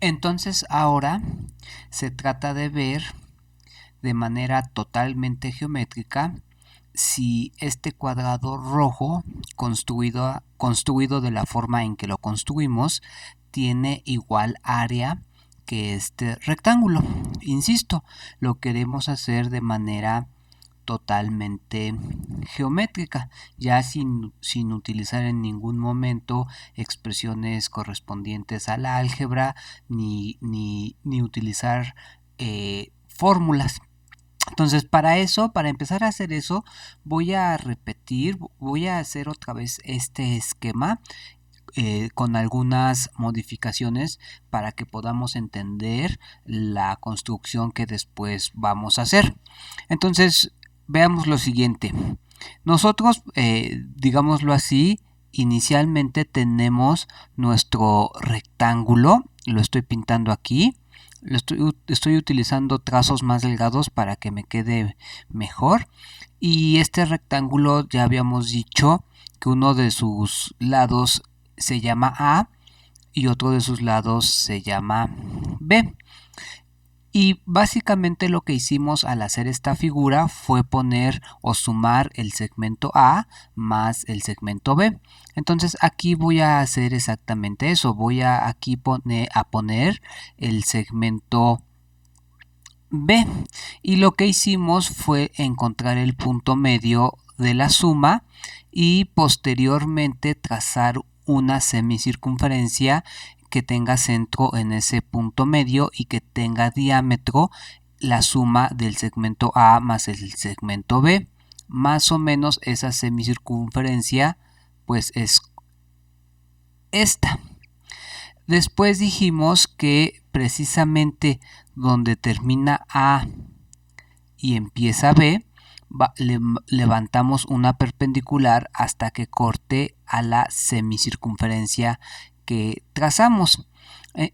Entonces ahora se trata de ver de manera totalmente geométrica si este cuadrado rojo construido de la forma en que lo construimos tiene igual área que este rectángulo. Insisto, lo queremos hacer de manera totalmente geométrica, ya sin utilizar en ningún momento expresiones correspondientes a la álgebra ni utilizar fórmulas. Entonces, para empezar a hacer eso, voy a hacer otra vez este esquema con algunas modificaciones para que podamos entender la construcción que después vamos a hacer. Entonces, veamos lo siguiente. Nosotros, digámoslo así, inicialmente tenemos nuestro rectángulo, lo estoy pintando aquí. Estoy utilizando trazos más delgados para que me quede mejor. Y este rectángulo ya habíamos dicho que uno de sus lados se llama A y otro de sus lados se llama B. Y básicamente lo que hicimos al hacer esta figura fue poner o sumar el segmento A más el segmento B. Entonces aquí voy a hacer exactamente eso. Voy a aquí poner el segmento B. Y lo que hicimos fue encontrar el punto medio de la suma y posteriormente trazar una semicircunferencia que tenga centro en ese punto medio y que tenga diámetro la suma del segmento A más el segmento B. Más o menos esa semicircunferencia pues es esta. Después dijimos que precisamente donde termina A y empieza B, levantamos una perpendicular hasta que corte a la semicircunferencia que trazamos.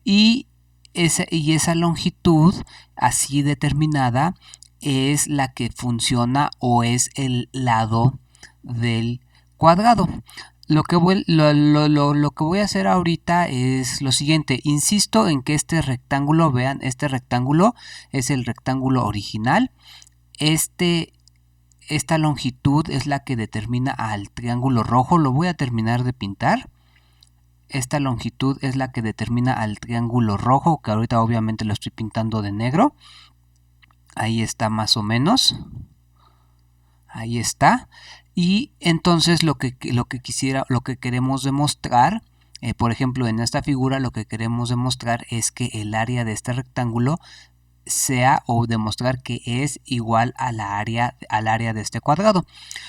Y esa longitud así determinada es la que funciona o es el lado del cuadrado. Lo que voy a hacer ahorita es lo siguiente. Insisto en que este rectángulo, vean, este rectángulo es el rectángulo original. Esta longitud es la que determina al triángulo rojo. Lo voy a terminar de pintar. Esta longitud es la que determina al triángulo rojo, que ahorita obviamente lo estoy pintando de negro. Ahí está más o menos. Ahí está. Y entonces lo que queremos demostrar, por ejemplo en esta figura lo que queremos demostrar es que el área de este rectángulo sea o demostrar que es igual a al área de este cuadrado.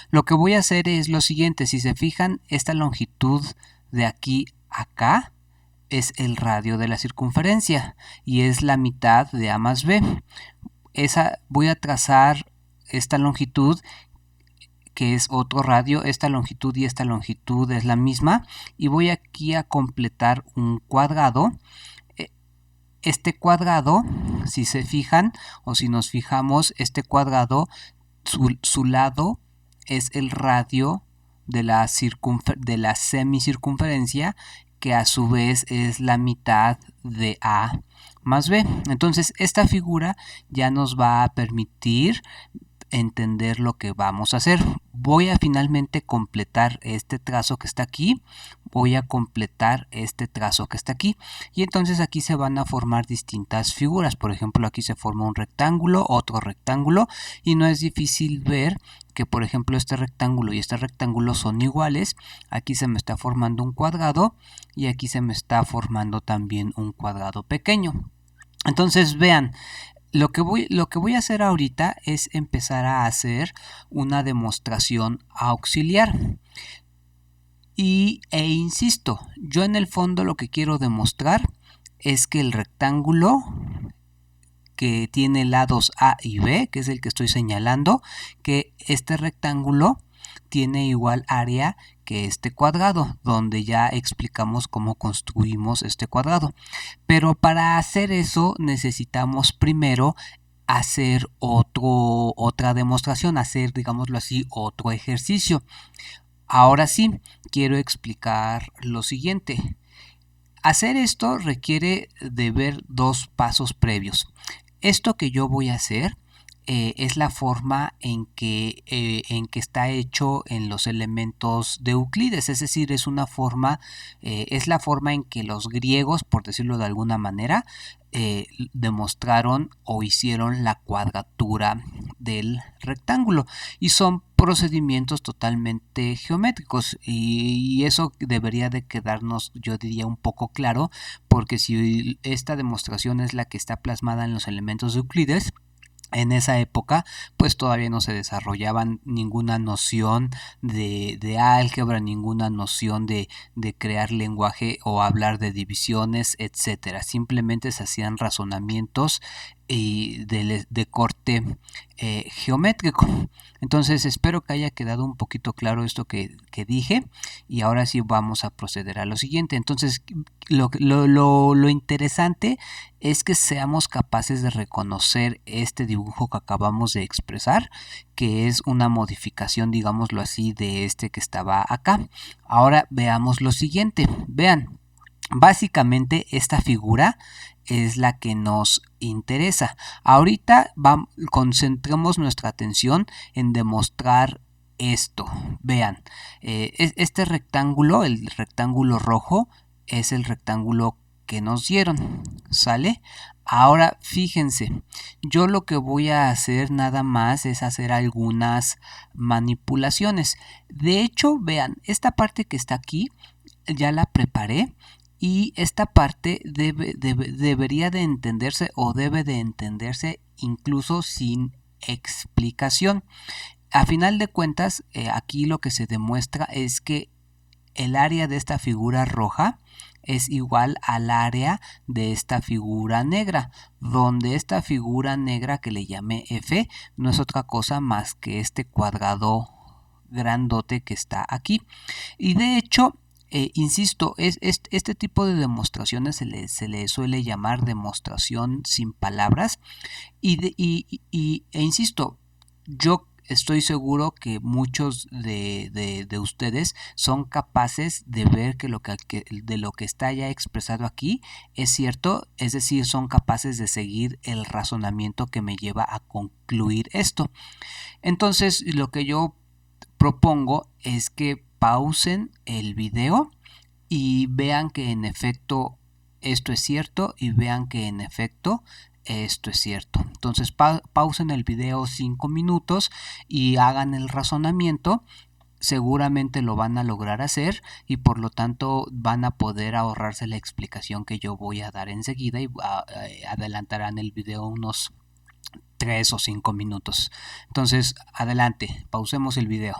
Lo que voy a hacer es lo siguiente. Si se fijan, esta longitud de aquí a acá es el radio de la circunferencia y es la mitad de A más B. Voy a trazar esta longitud, que es otro radio. Esta longitud y esta longitud es la misma, y voy aquí a completar un cuadrado. Este cuadrado, si se fijan o si nos fijamos, este cuadrado, su lado es el radio de la semicircunferencia, que a su vez es la mitad de A más B. Entonces esta figura ya nos va a permitir entender lo que vamos a hacer. Voy a finalmente completar este trazo que está aquí, voy a completar este trazo que está aquí, y entonces aquí se van a formar distintas figuras. Por ejemplo, aquí se forma un rectángulo, otro rectángulo, y no es difícil ver que, por ejemplo, este rectángulo y este rectángulo son iguales. Aquí se me está formando un cuadrado y aquí se me está formando también un cuadrado pequeño. Entonces vean, lo que voy a hacer ahorita es empezar a hacer una demostración auxiliar. Insisto, yo en el fondo lo que quiero demostrar es que el rectángulo que tiene lados A y B, que es el que estoy señalando, que este rectángulo tiene igual área que este cuadrado, donde ya explicamos cómo construimos este cuadrado. Pero para hacer eso necesitamos primero hacer otra demostración, hacer, digámoslo así, otro ejercicio. Ahora sí, quiero explicar lo siguiente. Hacer esto requiere de ver dos pasos previos. Esto que yo voy a hacer es la forma en que está hecho en los elementos de Euclides, es decir, es la forma en que los griegos, por decirlo de alguna manera, demostraron o hicieron la cuadratura del rectángulo, y son procedimientos totalmente geométricos, y eso debería de quedarnos, yo diría, un poco claro, porque si esta demostración es la que está plasmada en los elementos de Euclides, en esa época pues todavía no se desarrollaban ninguna noción de álgebra, ninguna noción de crear lenguaje o hablar de divisiones, etcétera. Simplemente se hacían razonamientos de corte geométrico. Entonces espero que haya quedado un poquito claro esto que dije, y ahora sí vamos a proceder a lo siguiente. Entonces lo interesante es que seamos capaces de reconocer este dibujo que acabamos de expresar, que es una modificación, digámoslo así, de este que estaba acá. Ahora veamos lo siguiente. Vean, básicamente esta figura es la que nos interesa. Ahorita concentremos nuestra atención en demostrar esto. Vean, este rectángulo, el rectángulo rojo, es el rectángulo que nos dieron, ¿sale? Ahora fíjense, yo lo que voy a hacer nada más es hacer algunas manipulaciones. De hecho, vean, esta parte que está aquí ya la preparé, y esta parte debería de entenderse, o debe de entenderse incluso sin explicación. A final de cuentas, aquí lo que se demuestra es que el área de esta figura roja es igual al área de esta figura negra, donde esta figura negra que le llamé F no es otra cosa más que este cuadrado grandote que está aquí. Y de hecho, insisto, este tipo de demostraciones se le suele llamar demostración sin palabras, e insisto, yo estoy seguro que muchos de ustedes son capaces de ver que de lo que está ya expresado aquí es cierto, es decir, son capaces de seguir el razonamiento que me lleva a concluir esto. Entonces, lo que yo propongo es que pausen el video y vean que en efecto esto es cierto, y vean que en efecto esto es cierto. Entonces pausen el video 5 minutos y hagan el razonamiento. Seguramente lo van a lograr hacer, y por lo tanto van a poder ahorrarse la explicación que yo voy a dar enseguida, y adelantarán el video unos 3 o 5 minutos. Entonces, adelante, pausemos el video.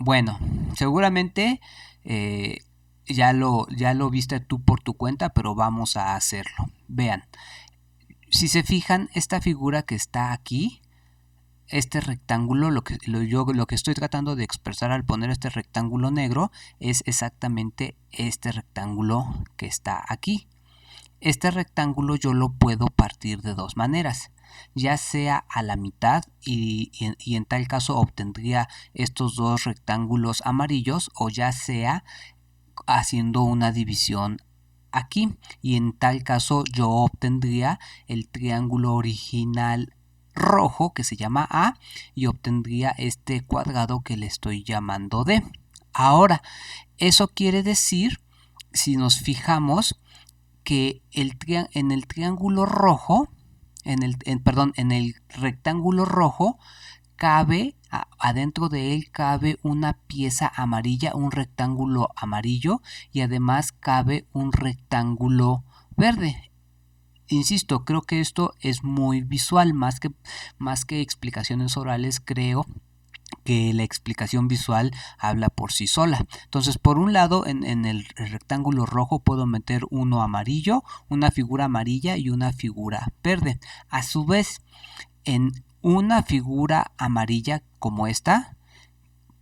Bueno, seguramente ya lo viste tú por tu cuenta, pero vamos a hacerlo. Vean, si se fijan, esta figura que está aquí, este rectángulo, lo que estoy tratando de expresar al poner este rectángulo negro, es exactamente este rectángulo que está aquí. Este rectángulo yo lo puedo partir de dos maneras, ya sea a la mitad, y en tal caso obtendría estos dos rectángulos amarillos, o ya sea haciendo una división aquí, y en tal caso yo obtendría el triángulo original rojo que se llama A, y obtendría este cuadrado que le estoy llamando D. Ahora, eso quiere decir, si nos fijamos, que en el triángulo rojo, en el rectángulo rojo, cabe, adentro de él cabe una pieza amarilla, un rectángulo amarillo, y además cabe un rectángulo verde. Insisto, creo que esto es muy visual, más que explicaciones orales. Creo que la explicación visual habla por sí sola. Entonces, por un lado, en el rectángulo rojo puedo meter uno amarillo, una figura amarilla y una figura verde. A su vez, en una figura amarilla como esta,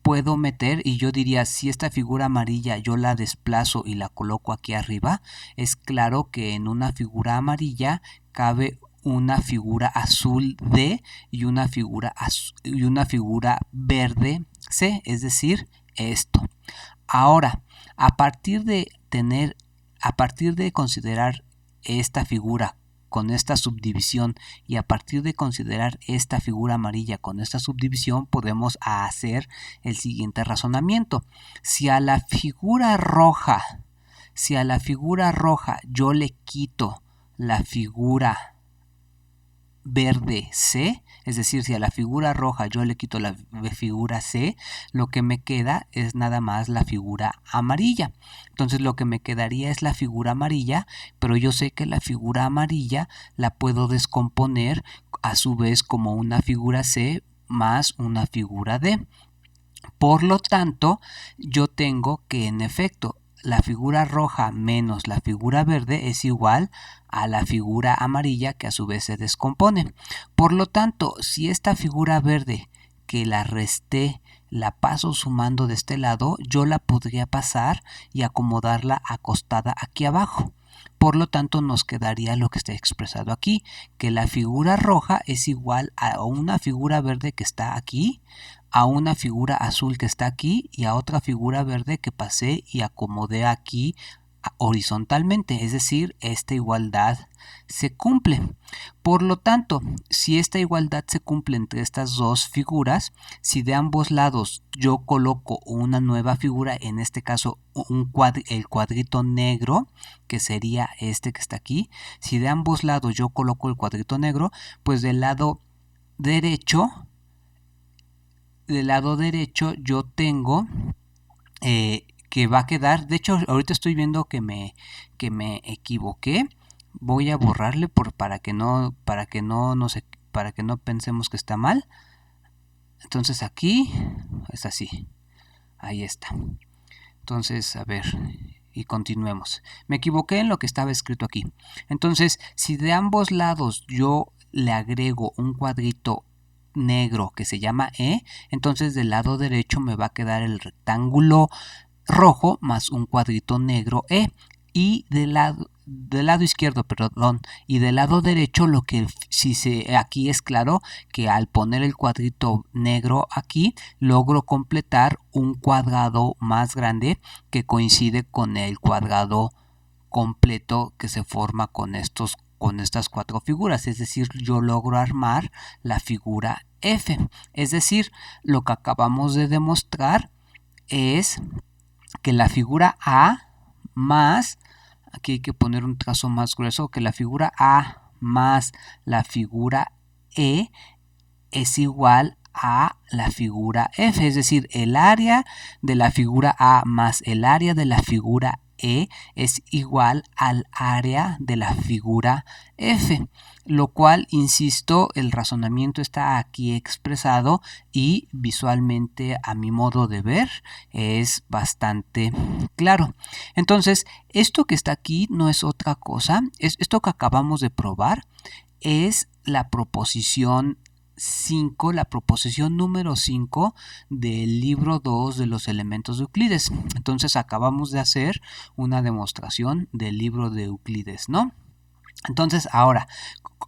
puedo meter, y yo diría, si esta figura amarilla yo la desplazo y la coloco aquí arriba, es claro que en una figura amarilla cabe una figura azul D y una figura verde C, es decir, esto. Ahora, a partir de a partir de considerar esta figura con esta subdivisión y a partir de considerar esta figura amarilla con esta subdivisión, podemos hacer el siguiente razonamiento. Si a la figura roja yo le quito la figura verde C, es decir, si a la figura roja yo le quito la figura C, lo que me queda es nada más la figura amarilla. Entonces lo que me quedaría es la figura amarilla, pero yo sé que la figura amarilla la puedo descomponer a su vez como una figura C más una figura D. Por lo tanto, yo tengo que en efecto la figura roja menos la figura verde es igual a la figura amarilla, que a su vez se descompone. Por lo tanto, si esta figura verde que la resté la paso sumando de este lado, yo la podría pasar y acomodarla acostada aquí abajo. Por lo tanto, nos quedaría lo que está expresado aquí, que la figura roja es igual a una figura verde que está aquí, a una figura azul que está aquí y a otra figura verde que pasé y acomodé aquí horizontalmente, es decir, esta igualdad se cumple. Por lo tanto, si esta igualdad se cumple entre estas dos figuras, si de ambos lados yo coloco una nueva figura, en este caso el cuadrito negro, que sería este que está aquí, si de ambos lados yo coloco el cuadrito negro, pues del lado derecho yo tengo que va a quedar, de hecho ahorita estoy viendo que me equivoqué. Voy a borrarle para que no pensemos que está mal. Entonces aquí es así. Ahí está. Entonces, a ver, y continuemos. Me equivoqué en lo que estaba escrito aquí. Entonces, si de ambos lados yo le agrego un cuadrito negro que se llama E, entonces del lado derecho me va a quedar el rectángulo rojo más un cuadrito negro E, y del lado izquierdo, perdón, y del lado derecho aquí es claro que al poner el cuadrito negro aquí logro completar un cuadrado más grande que coincide con el cuadrado completo que se forma con estas cuatro figuras, es decir, yo logro armar la figura F. Es decir, lo que acabamos de demostrar es que la figura A más, aquí hay que poner un trazo más grueso, que la figura A más la figura E es igual a la figura F, es decir, el área de la figura A más el área de la figura E es igual al área de la figura F, lo cual, insisto, el razonamiento está aquí expresado y visualmente, a mi modo de ver, es bastante claro. Entonces, esto que está aquí no es otra cosa, esto que acabamos de probar es la proposición 5, la proposición número 5 del libro 2 de los elementos de Euclides. Entonces acabamos de hacer una demostración del libro de Euclides, ¿no? Entonces ahora,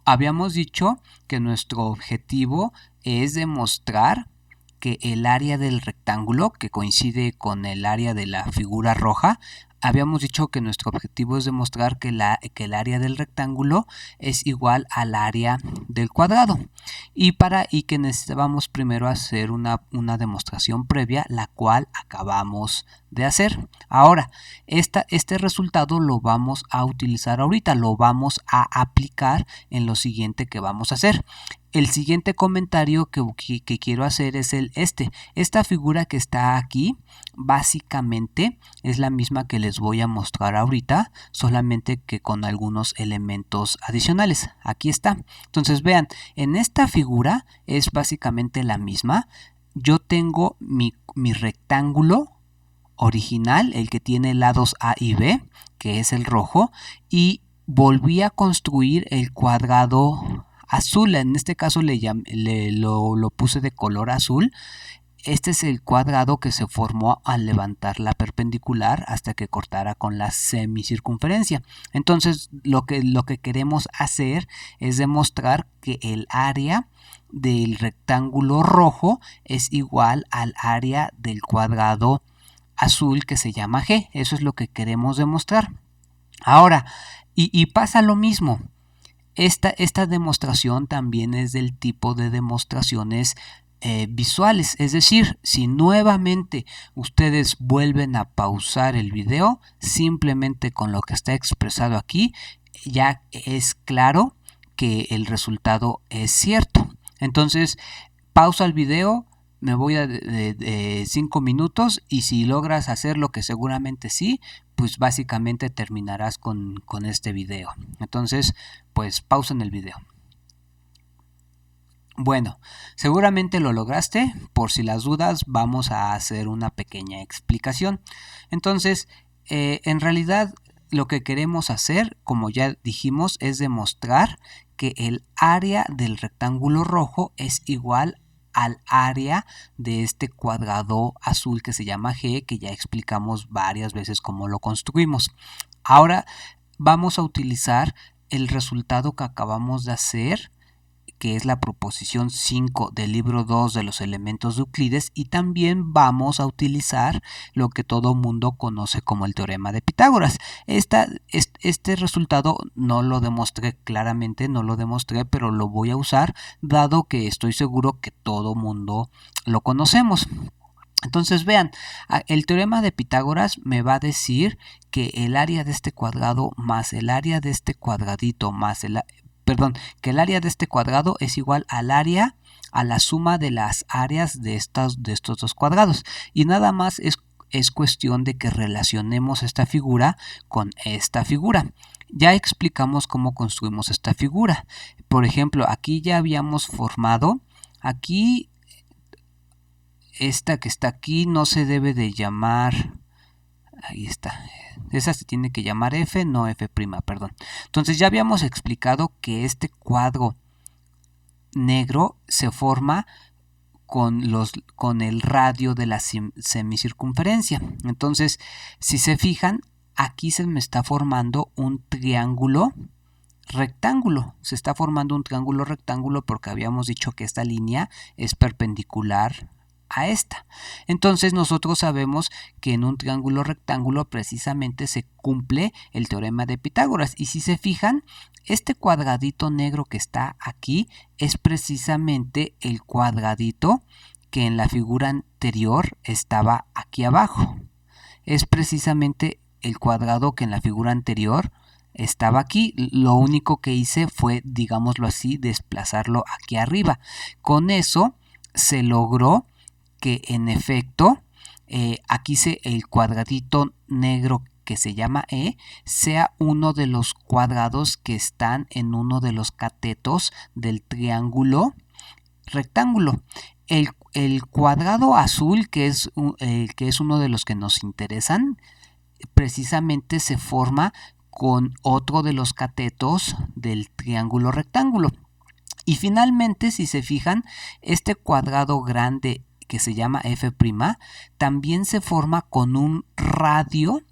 habíamos dicho que nuestro objetivo es demostrar que el área del rectángulo, que coincide con el área de la figura roja, habíamos dicho que nuestro objetivo es demostrar que el área del rectángulo es igual al área del cuadrado, y que necesitábamos primero hacer una demostración previa, la cual acabamos de hacer. Ahora, este resultado lo vamos a utilizar ahorita, lo vamos a aplicar en lo siguiente que vamos a hacer. El siguiente comentario que quiero hacer es esta figura que está aquí básicamente es la misma que les voy a mostrar ahorita, solamente que con algunos elementos adicionales. Aquí está. Entonces vean, en esta figura es básicamente la misma. Yo tengo mi rectángulo original, el que tiene lados A y B, que es el rojo, y volví a construir el cuadrado azul. En este caso lo puse de color azul. Este es el cuadrado que se formó al levantar la perpendicular hasta que cortara con la semicircunferencia. Entonces lo que queremos hacer es demostrar que el área del rectángulo rojo es igual al área del cuadrado azul que se llama G. Eso es lo que queremos demostrar. Ahora, y pasa lo mismo. Esta demostración también es del tipo de demostraciones visuales, es decir, si nuevamente ustedes vuelven a pausar el video, simplemente con lo que está expresado aquí, ya es claro que el resultado es cierto. Entonces, pausa el video, me voy a de 5 minutos y si logras hacer lo que seguramente sí, pues básicamente terminarás con este video. Entonces, pues pausen el video. Bueno, seguramente lo lograste. Por si las dudas, vamos a hacer una pequeña explicación. Entonces, en realidad lo que queremos hacer, como ya dijimos, es demostrar que el área del rectángulo rojo es igual al área de este cuadrado azul que se llama G, que ya explicamos varias veces cómo lo construimos. Ahora vamos a utilizar el resultado que acabamos de hacer, que es la proposición 5 del libro 2 de los elementos de Euclides, y también vamos a utilizar lo que todo mundo conoce como el teorema de Pitágoras. Este resultado no lo demostré claramente, pero lo voy a usar dado que estoy seguro que todo mundo lo conocemos. Entonces vean, el teorema de Pitágoras me va a decir que el área de este cuadrado más el área de este cuadradito más que el área de este cuadrado es igual al área a la suma de las áreas de estos dos cuadrados. Y nada más es cuestión de que relacionemos esta figura con esta figura. Ya explicamos cómo construimos esta figura. Por ejemplo, aquí ya habíamos formado, aquí esta que está aquí no se debe de llamar, ahí está, esa se tiene que llamar F, no F', perdón. Entonces ya habíamos explicado que este cuadro negro se forma con el radio de la semicircunferencia. Entonces, si se fijan, aquí se me está formando un triángulo rectángulo. Se está formando un triángulo rectángulo porque habíamos dicho que esta línea es perpendicular a esta. Entonces nosotros sabemos que en un triángulo rectángulo precisamente se cumple el teorema de Pitágoras, y si se fijan, este cuadradito negro que está aquí es precisamente el cuadradito que en la figura anterior estaba aquí abajo. Es precisamente el cuadrado que en la figura anterior estaba aquí. Lo único que hice fue, digámoslo así, desplazarlo aquí arriba. Con eso se logró que en efecto aquí el cuadradito negro que se llama E sea uno de los cuadrados que están en uno de los catetos del triángulo rectángulo. El cuadrado azul, que es uno de los que nos interesan, precisamente se forma con otro de los catetos del triángulo rectángulo. Y finalmente, si se fijan, este cuadrado grande que se llama F', también se forma con un radio,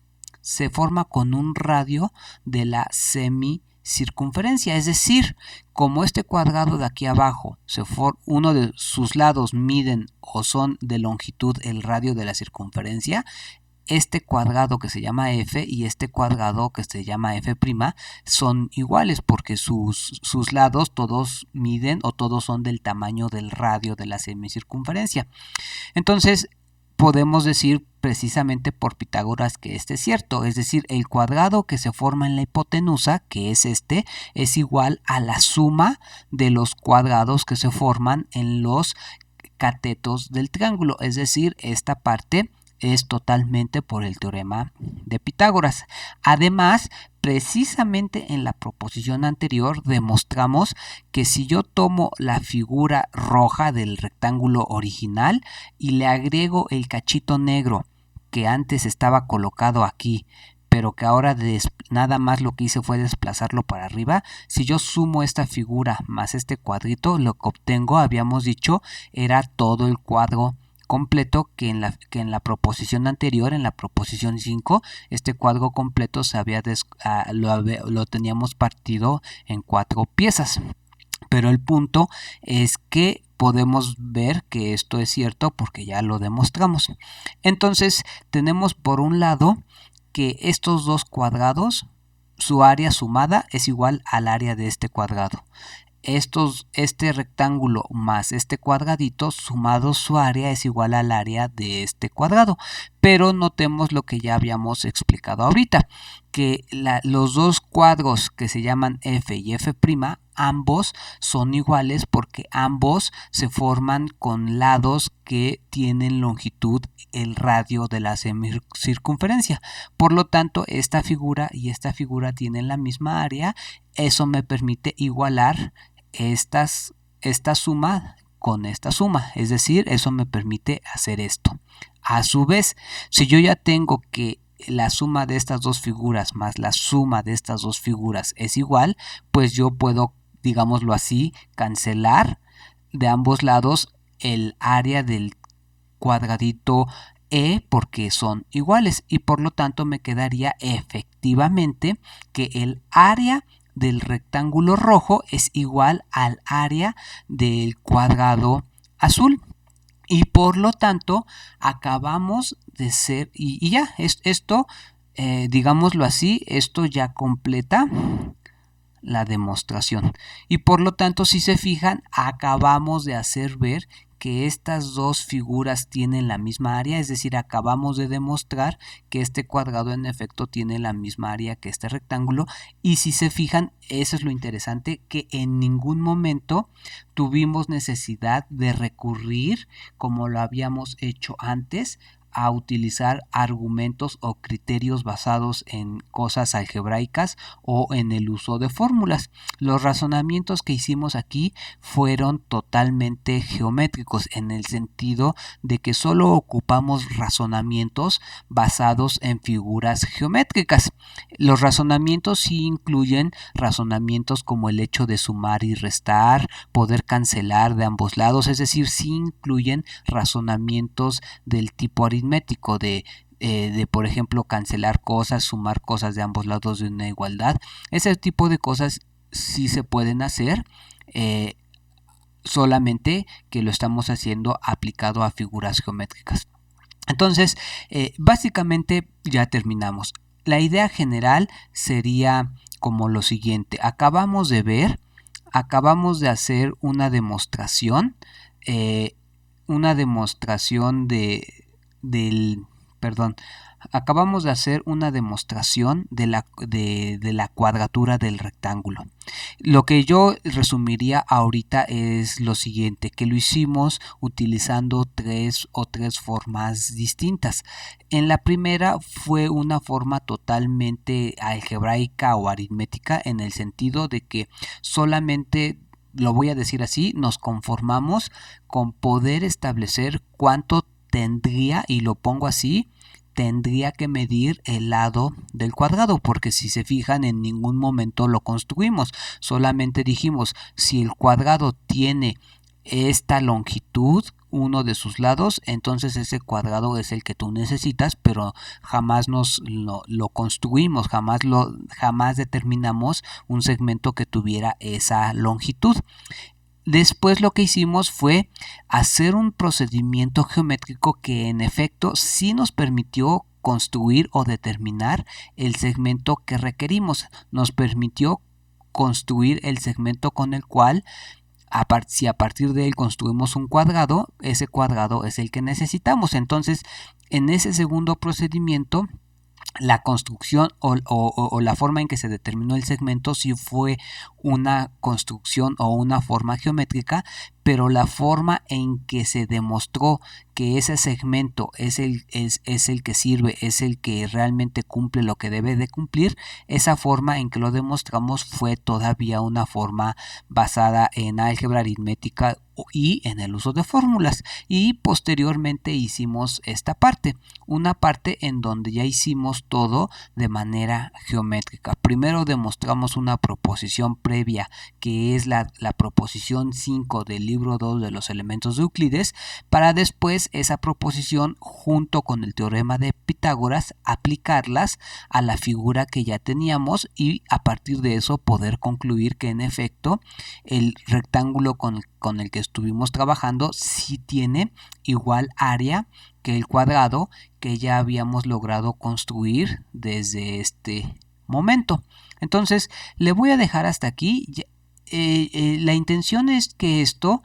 de la semicircunferencia. Es decir, como este cuadrado de aquí abajo, uno de sus lados miden o son de longitud el radio de la circunferencia, este cuadrado que se llama F y este cuadrado que se llama F' son iguales porque sus lados todos miden o todos son del tamaño del radio de la semicircunferencia. Entonces podemos decir precisamente por Pitágoras que este es cierto, es decir, el cuadrado que se forma en la hipotenusa, que es este, es igual a la suma de los cuadrados que se forman en los catetos del triángulo, es decir, esta parte es totalmente por el teorema de Pitágoras. Además, precisamente en la proposición anterior demostramos que si yo tomo la figura roja del rectángulo original y le agrego el cachito negro que antes estaba colocado aquí, pero que ahora nada más lo que hice fue desplazarlo para arriba, si yo sumo esta figura más este cuadrito, lo que obtengo, habíamos dicho, era todo el cuadro completo que en la proposición anterior, en la proposición 5, este cuadro completo lo teníamos partido en 4 piezas. Pero el punto es que podemos ver que esto es cierto porque ya lo demostramos. Entonces tenemos por un lado que estos dos cuadrados, su área sumada es igual al área de este cuadrado. Este rectángulo más este cuadradito sumado su área es igual al área de este cuadrado, pero notemos lo que ya habíamos explicado ahorita, que los dos cuadros que se llaman f y f', ambos son iguales porque ambos se forman con lados que tienen longitud el radio de la semicircunferencia. Por lo tanto, esta figura y esta figura tienen la misma área. Eso me permite igualar esta suma con esta suma, es decir, eso me permite hacer esto. A su vez, si yo ya tengo que la suma de estas dos figuras más la suma de estas dos figuras es igual, pues yo puedo, digámoslo así, cancelar de ambos lados el área del cuadradito E porque son iguales y por lo tanto me quedaría efectivamente que el área del rectángulo rojo es igual al área del cuadrado azul. Y por lo tanto acabamos de ser, y ya, esto, digámoslo así, esto ya completa la demostración. Y por lo tanto, si se fijan, acabamos de hacer ver que estas dos figuras tienen la misma área, es decir, acabamos de demostrar que este cuadrado en efecto tiene la misma área que este rectángulo. Y si se fijan, eso es lo interesante, que en ningún momento tuvimos necesidad de recurrir, como lo habíamos hecho antes, a utilizar argumentos o criterios basados en cosas algebraicas o en el uso de fórmulas. Los razonamientos que hicimos aquí fueron totalmente geométricos en el sentido de que solo ocupamos razonamientos basados en figuras geométricas. Los razonamientos sí incluyen razonamientos como el hecho de sumar y restar, poder cancelar de ambos lados, es decir, sí incluyen razonamientos del tipo aritmético de por ejemplo cancelar cosas, sumar cosas de ambos lados de una igualdad. Ese tipo de cosas sí se pueden hacer, solamente que lo estamos haciendo aplicado a figuras geométricas. Entonces, básicamente ya terminamos. La idea general sería como lo siguiente. Acabamos de hacer una demostración acabamos de hacer una demostración de la cuadratura del rectángulo. Lo que yo resumiría ahorita es lo siguiente, que lo hicimos utilizando tres formas distintas. En la primera fue una forma totalmente algebraica o aritmética, en el sentido de que solamente, lo voy a decir así, nos conformamos con poder establecer cuánto tendría, y lo pongo así, tendría que medir el lado del cuadrado, porque si se fijan en ningún momento lo construimos, solamente dijimos si el cuadrado tiene esta longitud, uno de sus lados, entonces ese cuadrado es el que tú necesitas, pero jamás lo construimos, jamás determinamos un segmento que tuviera esa longitud. Después lo que hicimos fue hacer un procedimiento geométrico que en efecto sí nos permitió construir o determinar el segmento que requerimos. Nos permitió construir el segmento con el cual, si a partir de él construimos un cuadrado, ese cuadrado es el que necesitamos. Entonces, en ese segundo procedimiento, la construcción o la forma en que se determinó el segmento sí fue una construcción o una forma geométrica, pero la forma en que se demostró que ese segmento es el que sirve, es el que realmente cumple lo que debe de cumplir, esa forma en que lo demostramos fue todavía una forma basada en álgebra aritmética y en el uso de fórmulas. Y posteriormente hicimos esta parte, una parte en donde ya hicimos todo de manera geométrica. Primero demostramos una proposición previa, que es la proposición 5 del libro libro 2 de los elementos de Euclides, para después esa proposición junto con el teorema de Pitágoras aplicarlas a la figura que ya teníamos y a partir de eso poder concluir que en efecto el rectángulo con el que estuvimos trabajando sí tiene igual área que el cuadrado que ya habíamos logrado construir desde este momento. Entonces le voy a dejar hasta aquí. La intención es que esto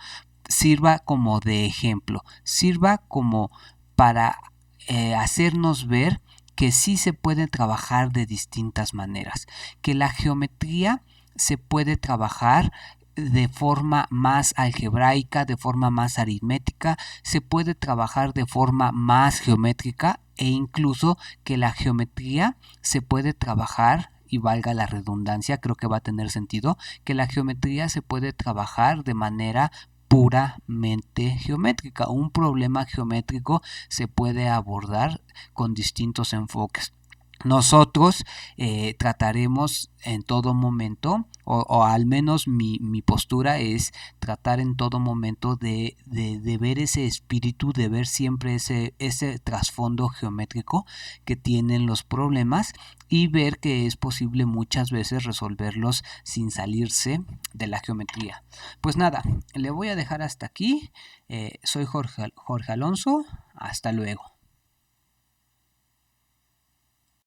sirva como de ejemplo, sirva como para hacernos ver que sí se puede trabajar de distintas maneras, que la geometría se puede trabajar de forma más algebraica, de forma más aritmética, se puede trabajar de forma más geométrica e incluso que la geometría se puede trabajar, y valga la redundancia, creo que va a tener sentido, que la geometría se puede trabajar de manera puramente geométrica. Un problema geométrico se puede abordar con distintos enfoques. Nosotros trataremos en todo momento, o al menos mi postura es tratar en todo momento de ver ese espíritu, de ver siempre ese trasfondo geométrico que tienen los problemas y ver que es posible muchas veces resolverlos sin salirse de la geometría. Pues nada, le voy a dejar hasta aquí. Soy Jorge Alonso. Hasta luego.